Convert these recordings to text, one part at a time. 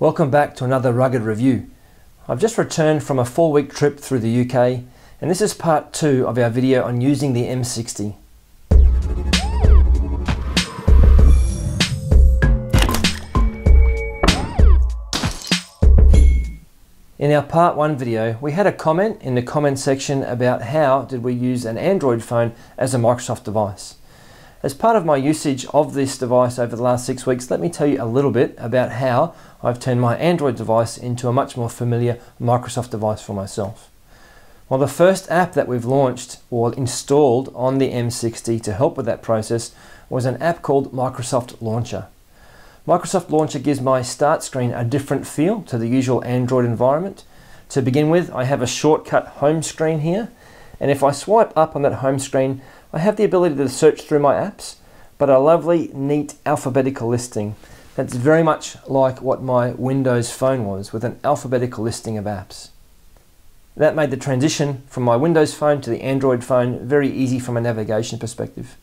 Welcome back to another rugged review. I've just returned from a 4-week trip through the UK, and this is part 2 of our video on using the M60. In our part 1 video, we had a comment in the comment section about how did we use an Android phone as a Microsoft device. As part of my usage of this device over the last 6 weeks, let me tell you a little bit about how I've turned my Android device into a much more familiar Microsoft device for myself. Well, the first app that we've launched or installed on the M60 to help with that process was an app called Microsoft Launcher. Microsoft Launcher gives my start screen a different feel to the usual Android environment. To begin with, I have a shortcut home screen here, and if I swipe up on that home screen, I have the ability to search through my apps, but a lovely, neat alphabetical listing. That's very much like what my Windows phone was, with an alphabetical listing of apps. That made the transition from my Windows phone to the Android phone very easy from a navigation perspective.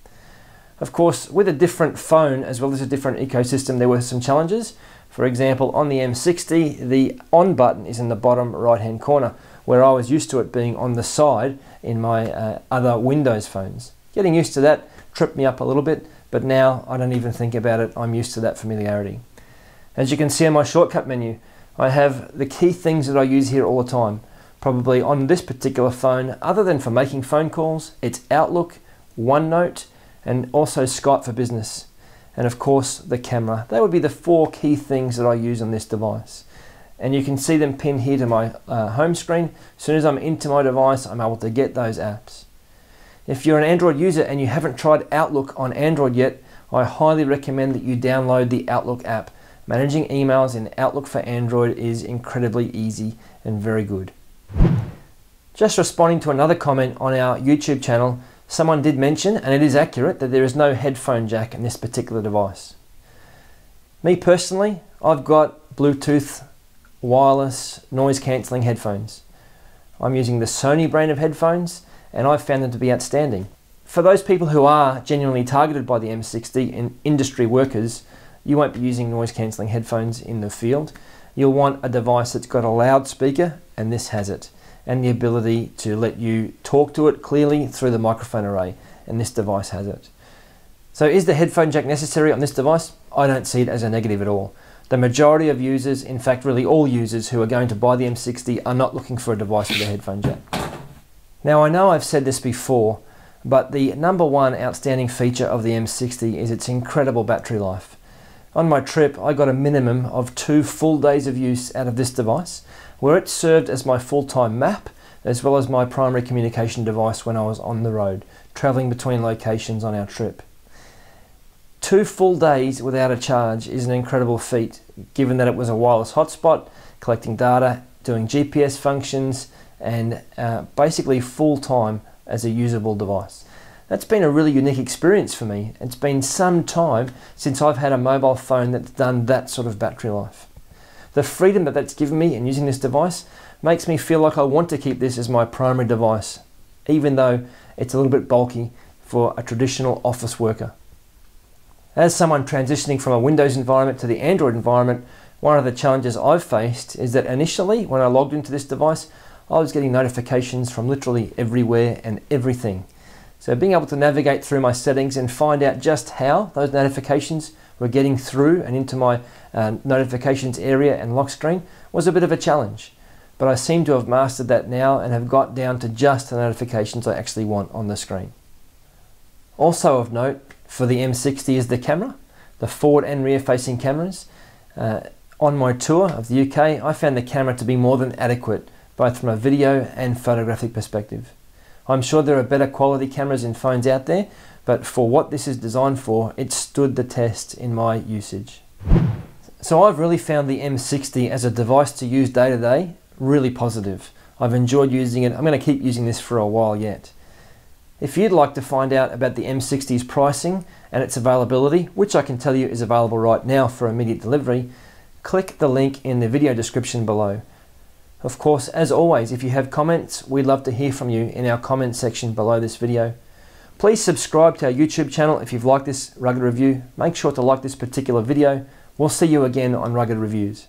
Of course, with a different phone as well as a different ecosystem, there were some challenges. For example, on the M60, the on button is in the bottom right-hand corner, where I was used to it being on the side in my other Windows phones. Getting used to that tripped me up a little bit, but now I don't even think about it. I'm used to that familiarity. As you can see on my shortcut menu, I have the key things that I use here all the time. Probably on this particular phone, other than for making phone calls, it's Outlook, OneNote, and also Skype for Business. And of course, the camera. They would be the 4 key things that I use on this device. And you can see them pinned here to my home screen. As soon as I'm into my device, I'm able to get those apps. If you're an Android user and you haven't tried Outlook on Android yet, I highly recommend that you download the Outlook app. Managing emails in Outlook for Android is incredibly easy and very good. Just responding to another comment on our YouTube channel, someone did mention, and it is accurate, that there is no headphone jack in this particular device. Me personally, I've got Bluetooth wireless noise cancelling headphones. I'm using the Sony brand of headphones, and I've found them to be outstanding. For those people who are genuinely targeted by the M60 and industry workers, you won't be using noise cancelling headphones in the field. You'll want a device that's got a loudspeaker, and this has it, and the ability to let you talk to it clearly through the microphone array, and this device has it. So is the headphone jack necessary on this device? I don't see it as a negative at all. The majority of users, in fact really all users who are going to buy the M60, are not looking for a device with a headphone jack. Now I know I've said this before, but the number one outstanding feature of the M60 is its incredible battery life. On my trip, I got a minimum of 2 full days of use out of this device, where it served as my full-time map, as well as my primary communication device when I was on the road, traveling between locations on our trip. 2 full days without a charge is an incredible feat, given that it was a wireless hotspot, collecting data, doing GPS functions, and basically full-time as a usable device. That's been a really unique experience for me. It's been some time since I've had a mobile phone that's done that sort of battery life. The freedom that that's given me in using this device makes me feel like I want to keep this as my primary device, even though it's a little bit bulky for a traditional office worker. As someone transitioning from a Windows environment to the Android environment, one of the challenges I've faced is that initially when I logged into this device, I was getting notifications from literally everywhere and everything. So being able to navigate through my settings and find out just how those notifications were getting through and into my notifications area and lock screen was a bit of a challenge. But I seem to have mastered that now and have got down to just the notifications I actually want on the screen. Also of note for the M60 is the camera, the forward and rear facing cameras. On my tour of the UK, I found the camera to be more than adequate, both from a video and photographic perspective. I'm sure there are better quality cameras in phones out there, but for what this is designed for, it stood the test in my usage. So I've really found the M60 as a device to use day to day really positive. I've enjoyed using it. I'm going to keep using this for a while yet. If you'd like to find out about the M60's pricing and its availability, which I can tell you is available right now for immediate delivery, click the link in the video description below. Of course, as always, if you have comments, we'd love to hear from you in our comment section below this video. Please subscribe to our YouTube channel if you've liked this rugged review. Make sure to like this particular video. We'll see you again on Rugged Reviews.